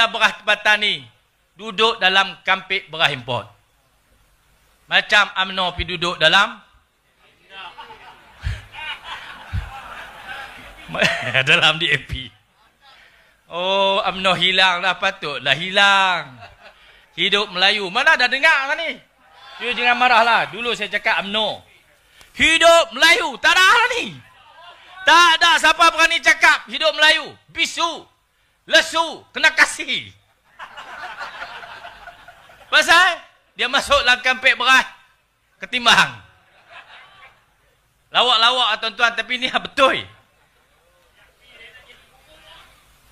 beras tempatan ni duduk dalam kampik beras import. Macam UMNO pergi duduk dalam dalam DAP. Oh, UMNO hilang dah, patutlah hilang. Hidup Melayu. Mana dah dengar kan ni? You jangan marahlah. Dulu saya cakap UMNO. Hidup Melayu. Tak ada lah ni. Tak ada siapa berani cakap hidup Melayu. Bisu. Lesu. Kena kasih. Pasal dia masuk dalam kampik beras ketimbang. Lawak-lawak tuan-tuan, tapi ni betul.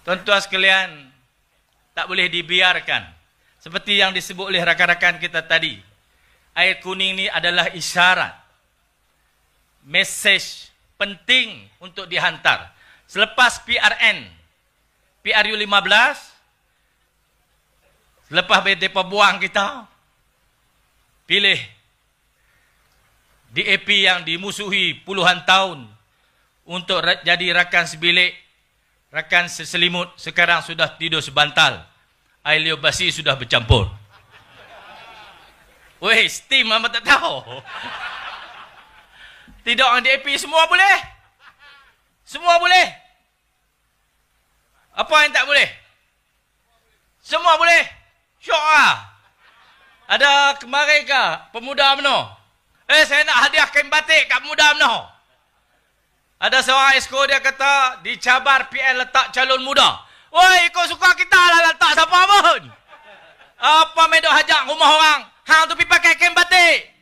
Tuan-tuan sekalian, tak boleh dibiarkan. Seperti yang disebut oleh rakan-rakan kita tadi. Air kuning ni adalah isyarat. Mesej penting untuk dihantar. Selepas PRN, PRU15, selepas mereka buang kita, pilih DAP yang dimusuhi puluhan tahun untuk jadi rakan sebilik, rakan seselimut, sekarang sudah tidur sebantal. Air liur basi sudah bercampur. Weh, steam apa tak tahu. Tidak orang DAP semua boleh. Semua boleh. Apa yang tak boleh? Semua boleh. Syok lah. Ada kemarin ke pemuda UMNO? Saya nak hadiah kain batik kat pemuda UMNO. Ada seorang esko dia kata, dicabar PN letak calon muda. Woi, kau suka kita lah letak siapa pun. Apa medok hajak rumah orang? Hang tu pergi pakai kain batik.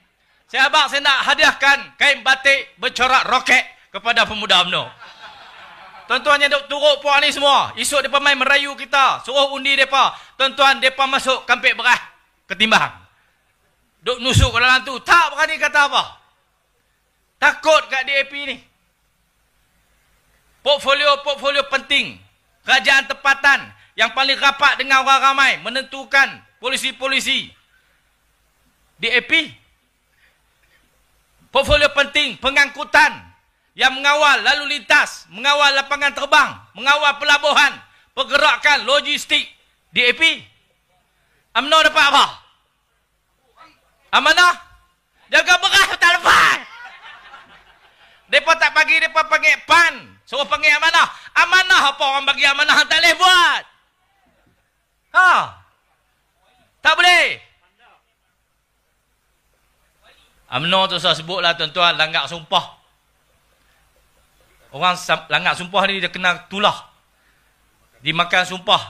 Saya nak hadiahkan kain batik bercorak roket kepada pemuda UMNO. Tuan-tuan yang duk turut puan ni semua, esok mereka main merayu kita, suruh undi mereka. Tuan-tuan, mereka masuk kampik beras ketimbang. Duk nusuk ke dalam tu, tak berani kata apa. Takut kat DAP ni. Portfolio penting. Kerajaan tempatan yang paling rapat dengan orang ramai menentukan polisi-polisi. DAP. Portfolio penting pengangkutan yang mengawal lalu lintas, mengawal lapangan terbang, mengawal pelabuhan, pergerakan logistik. DAP. UMNO dapat apa? Amanah? Jaga beras tak lepas. Mereka tak bagi, mereka panggil PAN. Suruh panggil amanah. Amanah apa orang bagi amanah tak boleh buat? Tak boleh. UMNO tu saya sebutlah tuan-tuan, langgak sumpah. Orang langgak sumpah ni dia kena tulah. Dimakan sumpah.